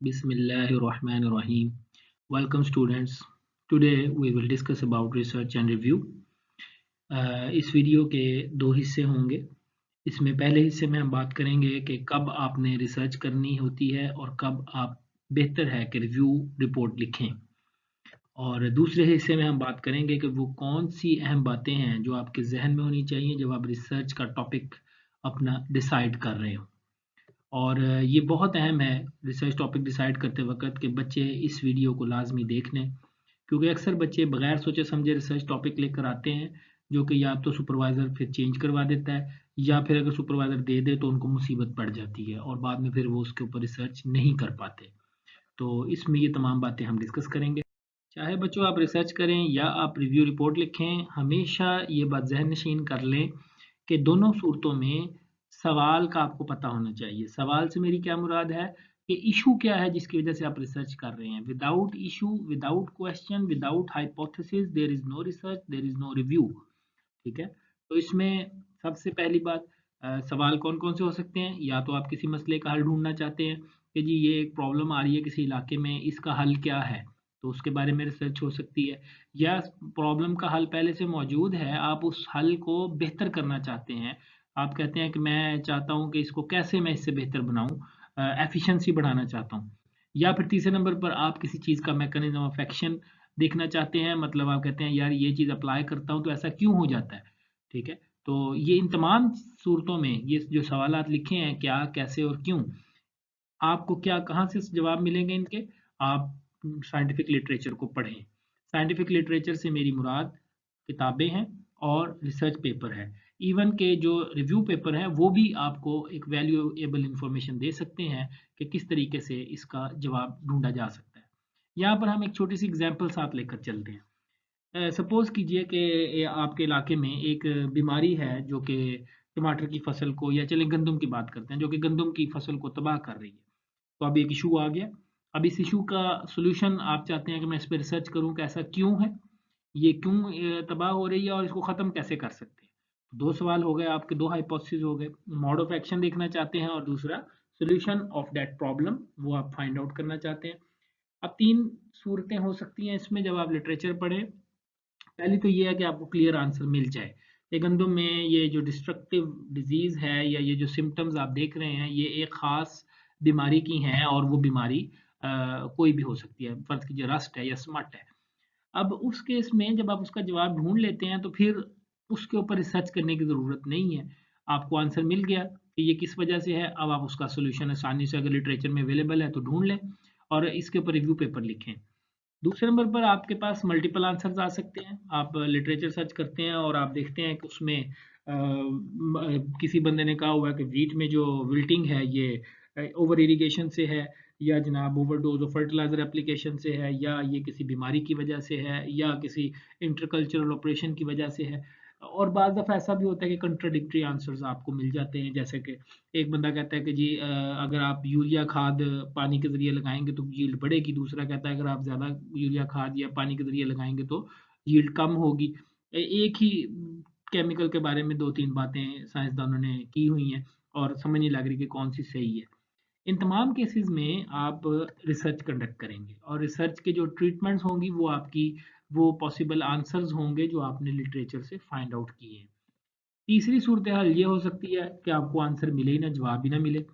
Bismillahirrahmanirrahim. Welcome students. Today we will discuss about research and review. इस video के दो हिस्से होंगे। इसमें पहले हिस्से में हम बात करेंगे कि कब आपने रिसर्च करनी होती है और कब आप बेहतर है कि रिव्यू रिपोर्ट लिखें। और दूसरे हिस्से में हम बात करेंगे कि वो कौन सी अहम बातें हैं जो आपके जहन में होनी चाहिए जब आप रिसर्च का टॉपिक अपना डिसाइड कर रहे हो। और ये बहुत अहम है रिसर्च टॉपिक डिसाइड करते वक्त कि बच्चे इस वीडियो को लाजमी देख लें, क्योंकि अक्सर बच्चे बगैर सोचे समझे रिसर्च टॉपिक लेकर आते हैं जो कि या तो सुपरवाइज़र फिर चेंज करवा देता है या फिर अगर सुपरवाइज़र दे दे तो उनको मुसीबत पड़ जाती है और बाद में फिर वो उसके ऊपर रिसर्च नहीं कर पाते। तो इसमें ये तमाम बातें हम डिस्कस करेंगे। चाहे बच्चों आप रिसर्च करें या आप रिव्यू रिपोर्ट लिखें, हमेशा ये बात ज़हन नशीन कर लें कि दोनों सूरतों में सवाल का आपको पता होना चाहिए। सवाल से मेरी क्या मुराद है कि इशू क्या है जिसकी वजह से आप रिसर्च कर रहे हैं। Without issue, without question, without hypothesis there is no research, there is no review. ठीक है? तो इसमें सबसे पहली बात, सवाल कौन-कौन से हो सकते हैं? या तो आप किसी मसले का हल ढूँढना चाहते हैं कि जी ये एक प्रॉब्लम आ रही है किसी इलाके में, इसका हल क्या है? तो उसके बारे में रिसर्च हो सकती है। या प्रॉब्लम का हल पहले से मौजूद है, आप उस हल को बेहतर करना चाहते हैं। आप कहते हैं कि मैं चाहता हूँ कि इसको कैसे मैं इससे बेहतर बनाऊँ, एफिशिएंसी बढ़ाना चाहता हूँ। या फिर तीसरे नंबर पर आप किसी चीज़ का मैकेनिज़्म ऑफ एक्शन देखना चाहते हैं, मतलब आप कहते हैं यार ये चीज़ अप्लाई करता हूँ तो ऐसा क्यों हो जाता है? ठीक है? तो ये इन तमाम सूरतों में ये जो सवालात लिखे हैं क्या, कैसे और क्यों, आपको क्या कहाँ से जवाब मिलेंगे इनके? आप साइंटिफिक लिटरेचर को पढ़ें। साइंटिफिक लिटरेचर से मेरी मुराद किताबें हैं और रिसर्च पेपर है। इवन के जो रिव्यू पेपर हैं वो भी आपको एक वैल्यूएबल इंफॉर्मेशन दे सकते हैं कि किस तरीके से इसका जवाब ढूँढा जा सकता है। यहाँ पर हम एक छोटी-सी एग्ज़ाम्पल साथ लेकर चलते हैं। सपोज़ कीजिए कि आपके इलाके में एक बीमारी है जो कि टमाटर की फसल को, या चलिए गंदम की बात करते हैं, जो कि गंदम की फसल को तबाह कर रही है। तो अब एक इश्यू आ गया। अब इस इश्यू का सॉल्यूशन आप चाहते हैं कि मैं इस पे रिसर्च करूँ कि ऐसा क्यों है? ये क्यों तबाह हो रही है और इसको ख़त्म कैसे कर सकते हैं? 2 सवाल हो गए आपके, 2 हाइपोथेसिस हो गए। मोड ऑफ एक्शन देखना चाहते हैं और दूसरा सॉल्यूशन ऑफ दैट प्रॉब्लम वो आप फाइंड आउट करना चाहते हैं। अब 3 सूरतें हो सकती हैं इसमें जब आप लिटरेचर पढ़ें। पहली तो ये है कि आपको क्लियर आंसर मिल जाए। ये गंदम में ये जो डिस्ट्रक्टिव डिज़ीज़ है या ये जो सिम्पटम्स आप देख रहे हैं, ये एक ख़ास बीमारी की हैं और वो बीमारी कोई भी हो सकती है। फ़र्ज़ कीजिए रस्ट है या स्मट है। अब उस केस में जब आप उसका जवाब ढूँढ लेते हैं तो फिर उसके ऊपर रिसर्च करने की ज़रूरत नहीं है। आपको आंसर मिल गया कि ये किस वजह से है, अब आप उसका सॉल्यूशन आसानी से अगर लिटरेचर में अवेलेबल है तो ढूँढ लें और इसके ऊपर रिव्यू पेपर लिखें। दूसरे नंबर पर आपके पास मल्टीपल आंसर्स आ सकते हैं। आप लिटरेचर सर्च करते हैं और आप देखते हैं कि उसमें किसी बंदे ने कहा हुआ है कि व्हीट में जो विल्टिंग है ये ओवर इरिगेशन से है, या जनाब ओवरडोज ऑफ फर्टिलाइजर एप्लीकेशन से है, या ये किसी बीमारी की वजह से है, या किसी इंटरकल्चरल ऑपरेशन की वजह से है। और बाज़ दफ़ा ऐसा भी होता है कि कंट्राडिक्टरी आंसर्स आपको मिल जाते हैं, जैसे कि एक बंदा कहता है कि जी अगर आप यूरिया खाद पानी के ज़रिए लगाएँगे तो यील्ड बढ़ेगी, दूसरा कहता है अगर आप ज़्यादा यूरिया खाद या पानी के ज़रिए लगाएँगे तो यील्ड कम होगी। एक ही केमिकल के बारे में 2-3 बातें साइंसदानों ने की हुई हैं और समझ नहीं लग रही कि कौन-सी सही है। इन तमाम केसेज़ में आप रिसर्च कंडक्ट करेंगे और रिसर्च के जो ट्रीटमेंट्स होंगी वो आपकी वो पॉसिबल आंसर्स होंगे जो आपने लिटरेचर से फाइंड आउट किए हैं। तीसरी सूरत-ए-हाल ये हो सकती है कि आपको आंसर मिले ही ना, जवाब ही ना मिले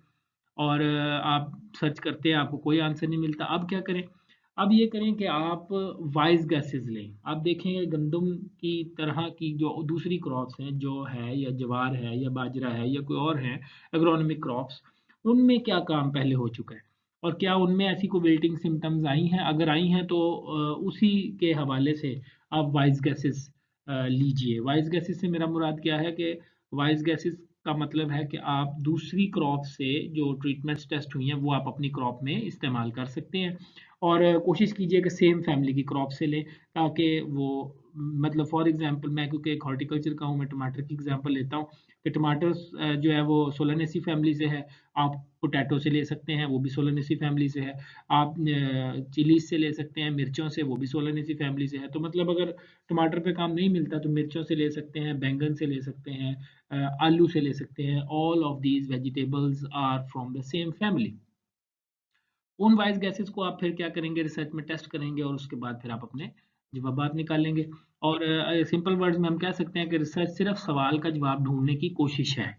और आप सर्च करते हैं, आपको कोई आंसर नहीं मिलता। अब क्या करें? अब ये करें कि आप वाइज़ गेसेज़ लें। आप देखें गंदम की तरह की जो दूसरी क्रॉप्स हैं, जौ है या ज्वार है या बाजरा है या कोई और है एग्रोनॉमिक क्रॉप्स, उनमें क्या काम पहले हो चुका है? और क्या उनमें ऐसी कोई विल्टिंग सिम्पटम्स आई हैं? अगर आई हैं तो उसी के हवाले से आप वाइज़ गेसेज़ लीजिए। वाइज़ गेसेज़ से मेरा मुराद क्या है कि वाइज़ गेसेज़ का मतलब है कि आप दूसरी क्रॉप से जो ट्रीटमेंट्स टेस्ट हुई हैं वो आप अपनी क्रॉप में इस्तेमाल कर सकते हैं और कोशिश कीजिए कि सेम फैमिली की क्रॉप से लें ताकि वो मतलब फॉर एग्जांपल मैं क्योंकि एक हॉर्टिकल्चर का हूँ, मैं टमाटर की एग्जांपल लेता हूँ कि टमाटर जो है वो सोलानेसी फैमिली से है। आप पोटैटो से ले सकते हैं, वो भी सोलानेसी फैमिली से है। आप चिलीज़ से ले सकते हैं, मिर्चों से, वो भी सोलानेसी फैमिली से है। तो मतलब अगर टमाटर पे काम नहीं मिलता तो मिर्चों से ले सकते हैं, बैंगन से ले सकते हैं, आलू से ले सकते हैं। All of these vegetables are from the same family. उन वाइज गैसेस को आप फिर क्या करेंगे, रिसर्च में टेस्ट करेंगे और उसके बाद फिर आप अपने जवाबात निकालेंगे। और सिंपल वर्ड्स में हम कह सकते हैं कि रिसर्च सिर्फ सवाल का जवाब ढूँढने की कोशिश है।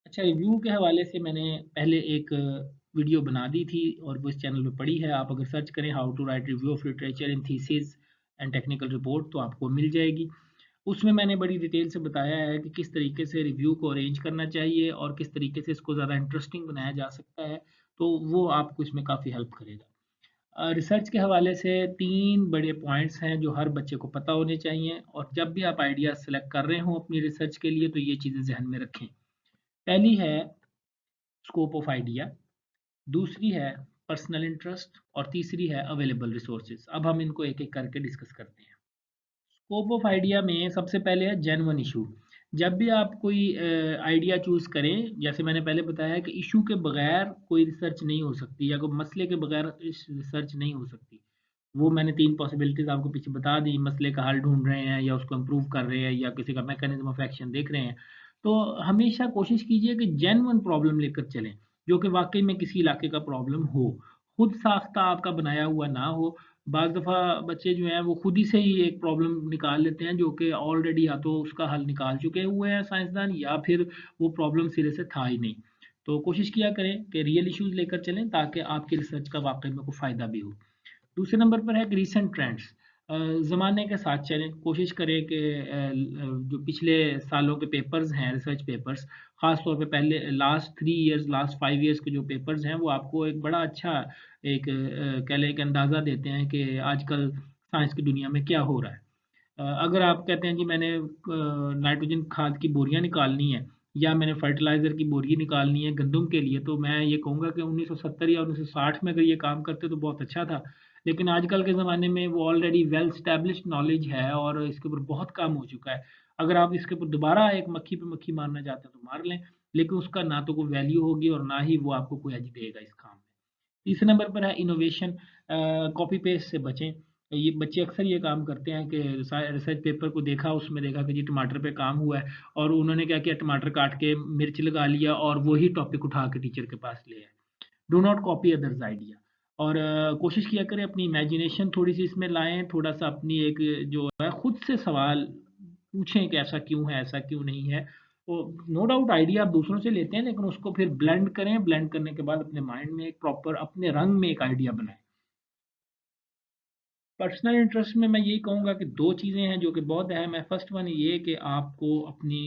अच्छा, रिव्यू के हवाले से मैंने पहले एक वीडियो बना दी थी और वो इस चैनल पे पड़ी है। आप अगर सर्च करें how to write review of literature in thesis and technical report तो आपको मिल जाएगी। उसमें मैंने बड़ी डिटेल से बताया है कि किस तरीके से रिव्यू को अरेंज करना चाहिए और किस तरीके से इसको ज़्यादा इंटरेस्टिंग बनाया जा सकता है, तो वो आपको इसमें काफ़ी हेल्प करेगा। रिसर्च के हवाले से 3 बड़े पॉइंट्स हैं जो हर बच्चे को पता होने चाहिए और जब भी आप आइडिया सेलेक्ट कर रहे हों अपनी रिसर्च के लिए तो ये चीज़ें ज़हन में रखें। पहली है स्कोप ऑफ आइडिया, दूसरी है पर्सनल इंटरेस्ट और तीसरी है अवेलेबल रिसोर्सेज। अब हम इनको एक-एक करके डिस्कस करते हैं। स्कोप ऑफ आइडिया में सबसे पहले है जेन्युइन इशू। जब भी आप कोई आइडिया चूज़ करें, जैसे मैंने पहले बताया कि इशू के बगैर कोई रिसर्च नहीं हो सकती या कोई मसले के बगैर इस रिसर्च नहीं हो सकती। वो मैंने 3 पॉसिबिलिटीज़ आपको पीछे बता दी, मसले का हल ढूँढ रहे हैं या उसको इम्प्रूव कर रहे हैं या किसी का मैकेनिज़्म ऑफ एक्शन देख रहे हैं। तो हमेशा कोशिश कीजिए कि जेन्युइन प्रॉब्लम लेकर चलें, जो कि वाक़ई में किसी इलाके का प्रॉब्लम हो। खुद साख्ता आपका बनाया हुआ ना हो। बाज़ दफ़ा बच्चे जो हैं वो खुद ही से ही एक प्रॉब्लम निकाल लेते हैं जो कि ऑलरेडी या तो उसका हल निकाल चुके हुए हैं साइंसदान या फिर वो प्रॉब्लम सिरे से था ही नहीं। तो कोशिश किया करें कि रियल इश्यूज़ लेकर चलें ताकि आपकी रिसर्च का वाक़ई में कोई फ़ायदा भी हो। दूसरे नंबर पर है कि रीसेंट ट्रेंड्स। ज़माने के साथ चलें, कोशिश करें कि जो पिछले सालों के पेपर्स हैं, रिसर्च पेपर्स, ख़ास तौर पे पहले लास्ट 3 इयर्स, लास्ट 5 इयर्स के जो पेपर्स हैं, वो आपको एक बड़ा अच्छा एक कह लें कि अंदाज़ा देते हैं कि आजकल साइंस की दुनिया में क्या हो रहा है। अगर आप कहते हैं जी मैंने नाइट्रोजन खाद की बोरियाँ निकालनी है या मैंने फर्टिलाइज़र की बोरी निकालनी है गंदम के लिए, तो मैं ये कहूँगा कि 1970 या 1960 में अगर ये काम करते तो बहुत अच्छा था। लेकिन आजकल के ज़माने में वो ऑलरेडी वेल एस्टेब्लिश्ड नॉलेज है और इसके ऊपर बहुत काम हो चुका है। अगर आप इसके ऊपर दोबारा एक मक्खी पे मक्खी मारना चाहते हैं तो मार लें, लेकिन उसका ना तो कोई वैल्यू होगी और ना ही वो आपको कोई एज देगा इस काम में। तीसरे नंबर पर है इनोवेशन। कॉपी पेस्ट से बचें। ये बच्चे अक्सर ये काम करते हैं कि रिसर्च पेपर को देखा, उसमें देखा कि जी टमाटर पे काम हुआ है और उन्होंने क्या किया, टमाटर काट के मिर्च लगा लिया और वही टॉपिक उठा के टीचर के पास ले आए। Do not copy others idea. और कोशिश किया करें अपनी इमेजिनेशन थोड़ी-सी इसमें लाएँ, थोड़ा-सा अपनी एक जो है खुद से सवाल पूछें कि ऐसा क्यों है, ऐसा क्यों नहीं है। तो नो डाउट आइडिया आप दूसरों से लेते हैं लेकिन उसको फिर ब्लेंड करें, ब्लेंड करने के बाद अपने माइंड में एक प्रॉपर अपने रंग में एक आइडिया बनाएँ। पर्सनल इंटरेस्ट में मैं यही कहूँगा कि 2 चीज़ें हैं जो कि बहुत अहम है। फर्स्ट वन ये कि आपको अपनी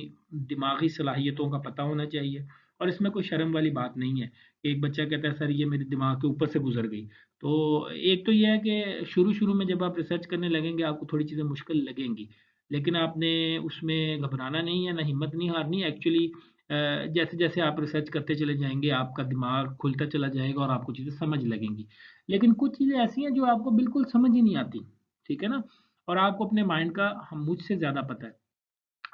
दिमागी सलाहियतों का पता होना चाहिए और इसमें कोई शर्म वाली बात नहीं है। एक बच्चा कहता है सर ये मेरे दिमाग के ऊपर से गुज़र गई। तो एक तो ये है कि शुरू-शुरू में जब आप रिसर्च करने लगेंगे आपको थोड़ी चीज़ें मुश्किल लगेंगी। लेकिन आपने उसमें घबराना नहीं है, ना हिम्मत नहीं हारनी है। एक्चुअली जैसे-जैसे आप रिसर्च करते चले जाएँगे आपका दिमाग खुलता चला जाएगा और आपको चीज़ें समझ लगेंगी। लेकिन कुछ चीज़ें ऐसी हैं जो आपको बिल्कुल समझ ही नहीं आती, ठीक है ना? और आपको अपने माइंड का हम मुझसे ज़्यादा पता है।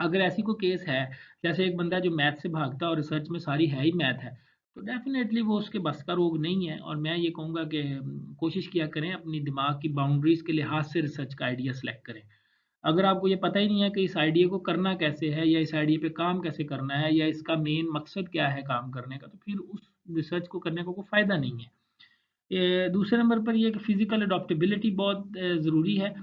अगर ऐसी कोई केस है, जैसे एक बंदा जो मैथ से भागता है और रिसर्च में सारी है ही मैथ है, तो डेफ़िनेटली वो उसके बस का रोग नहीं है और मैं ये कहूँगा कि कोशिश किया करें अपनी दिमाग की बाउंड्रीज़ के लिहाज़ से रिसर्च का आइडिया सेलेक्ट करें। अगर आपको ये पता ही नहीं है कि इस आइडिया को करना कैसे है या इस आइडिया पे काम कैसे करना है या इसका मेन मकसद क्या है काम करने का, तो फिर उस रिसर्च को करने का कोई फ़ायदा नहीं है। दूसरे नंबर पर ये है कि फिज़िकल अडॉप्टेबिलिटी बहुत ज़रूरी है।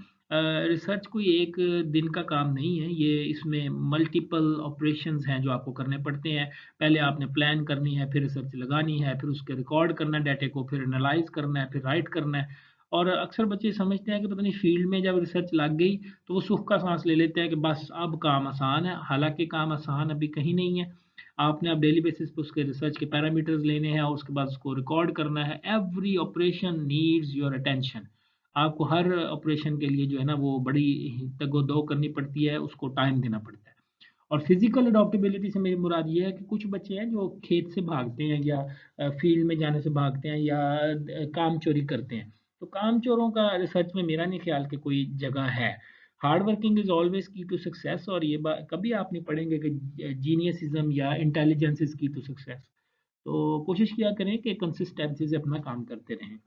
रिसर्च कोई एक दिन का काम नहीं है, ये इसमें मल्टीपल ऑपरेशंस हैं जो आपको करने पड़ते हैं। पहले आपने प्लान करनी है, फिर रिसर्च लगानी है, फिर उसके रिकॉर्ड करना है डाटे को, फिर एनालाइज़ करना है, फिर राइट करना है। और अक्सर बच्चे समझते हैं कि पता नहीं फ़ील्ड में जब रिसर्च लग गई, तो वो सुःख का साँस ले लेते हैं कि बस अब काम आसान है, हालाँकि काम आसान अभी कहीं नहीं है। आपने अब डेली बेसिस पे उसके रिसर्च के पैरामीटर्स लेने हैं और उसके बाद उसको रिकॉर्ड करना है। Every operation needs your attention. आपको हर ऑपरेशन के लिए जो है ना वो बड़ी तगो-दो करनी पड़ती है, उसको टाइम देना पड़ता है। और फिज़िकल अडॉप्टेबिलिटी से मेरी मुराद ये है कि कुछ बच्चे हैं जो खेत से भागते हैं या फील्ड में जाने से भागते हैं या काम चोरी करते हैं। तो काम चोरों का रिसर्च में मेरा नहीं ख्याल कि कोई जगह है। हार्ड वर्किंग इज़ ऑलवेज़ की टू सक्सेस और ये कभी आप नहीं पढ़ेंगे कि जीनियसिज़्म या इंटेलिजेंस इज़ की टू सक्सेस। तो कोशिश किया करें कि कंसिस्टेंसी से अपना काम करते रहें।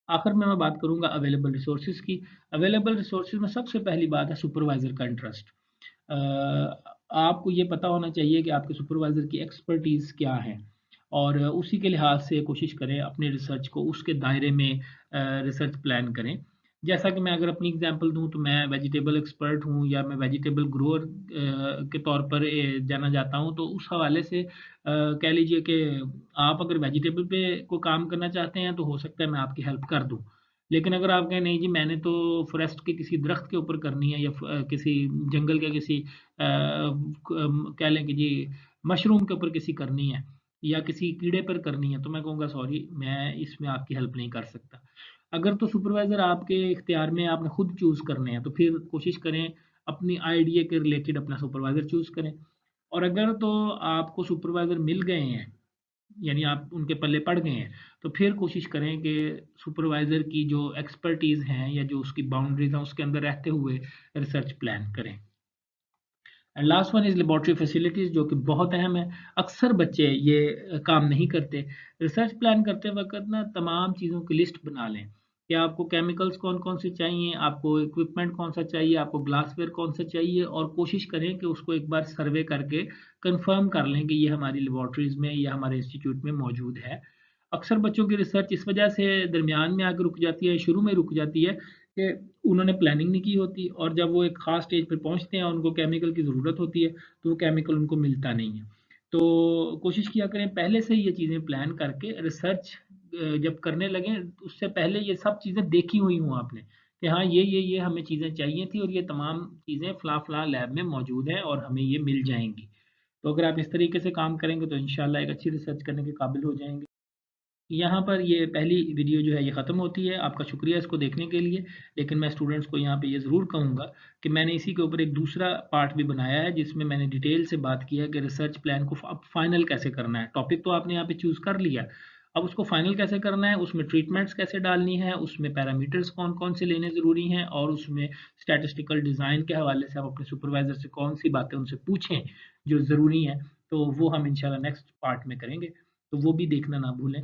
आखिर में मैं बात करूँगा अवेलेबल रिसोर्सेज़ की। अवेलेबल रिसोर्सेज़ में सबसे पहली बात है सुपरवाइज़र का इंटरेस्ट। अ, आपको ये पता होना चाहिए कि आपके सुपरवाइज़र की एक्सपर्टीज़ क्या है। और उसी के लिहाज से कोशिश करें अपने रिसर्च को उसके दायरे में रिसर्च प्लान करें। जैसा कि मैं अगर अपनी एग्जांपल दूँ तो मैं वेजिटेबल एक्सपर्ट हूँ या मैं वेजिटेबल ग्रोअर के तौर पर जाना जाता हूँ, तो उस हवाले से कह लीजिए कि आप अगर वेजिटेबल पे कोई काम करना चाहते हैं तो हो सकता है मैं आपकी हेल्प कर दूँ। लेकिन अगर आप कहें नहीं जी मैंने तो फ़ॉरेस्ट के किसी दरख्त के ऊपर करनी है या किसी जंगल के किसी कह लें कि जी मशरूम के ऊपर किसी करनी है या किसी कीड़े पर करनी है, तो मैं कहूँगा सॉरी मैं इसमें आपकी हेल्प नहीं कर सकता। अगर तो सुपरवाइज़र आपके इख्तियार में आपने खुद चूज़ करने हैं, तो फिर कोशिश करें अपनी आइडिया के रिलेटेड अपना सुपरवाइज़र चूज़ करें। और अगर तो आपको सुपरवाइज़र मिल गए हैं, यानी आप उनके पल्ले पड़ गए हैं, तो फिर कोशिश करें कि सुपरवाइज़र की जो एक्सपर्टीज़ हैं या जो उसकी बाउंड्रीज़ हैं, उसके अंदर रहते हुए रिसर्च प्लान करें। And last one is laboratory facilities जो कि बहुत अहम है। अक्सर बच्चे ये काम नहीं करते। रिसर्च प्लान करते वक़्त ना तमाम चीज़ों की लिस्ट बना लें कि आपको केमिकल्स कौन-कौन से चाहिए, आपको इक्विपमेंट कौन-सा चाहिए, आपको ग्लासवेयर कौन-सा चाहिए और कोशिश करें कि उसको एक बार सर्वे करके कन्फर्म कर लें कि ये हमारी लेबोरेटरीज़ में या हमारे इंस्टीट्यूट में मौजूद है। अक्सर बच्चों की रिसर्च इस वजह से दरमियान में आके रुक जाती है, शुरू में रुक जाती है कि उन्होंने प्लानिंग नहीं की होती और जब वो एक ख़ास स्टेज पे पहुँचते हैं, उनको केमिकल की ज़रूरत होती है, तो वो केमिकल उनको मिलता नहीं है। तो कोशिश किया करें पहले से ही ये चीज़ें प्लान करके रिसर्च जब करने लगें, उससे पहले ये सब चीज़ें देखी हुई हों आपने कि हाँ, ये हमें चीज़ें चाहिए थी और ये तमाम चीज़ें फ़लाँ-फ़लाँ लैब में मौजूद हैं और हमें ये मिल जाएँगी। तो अगर आप इस तरीके से काम करेंगे, तो इंशाअल्लाह एक अच्छी रिसर्च करने के काबिल हो जाएँगे। यहाँ पर ये पहली वीडियो जो है ये ख़त्म होती है। आपका शुक्रिया इसको देखने के लिए। लेकिन मैं स्टूडेंट्स को यहाँ पे ये ज़रूर कहूँगा कि मैंने इसी के ऊपर एक दूसरा पार्ट भी बनाया है जिसमें मैंने डिटेल से बात की है कि रिसर्च प्लान को अब फाइनल कैसे करना है। टॉपिक तो आपने यहाँ पे चूज़ कर लिया, अब उसको फाइनल कैसे करना है, उसमें ट्रीटमेंट्स कैसे डालनी है, उसमें पैरामीटर्स कौन-कौन से लेने ज़रूरी हैं और उसमें स्टैटिस्टिकल डिज़ाइन के हवाले से आप अपने सुपरवाइज़र से कौन-सी बातें उनसे पूछें जो ज़रूरी हैं। तो वो हम इंशाल्लाह नेक्स्ट पार्ट में करेंगे। तो वो भी देखना ना भूलें।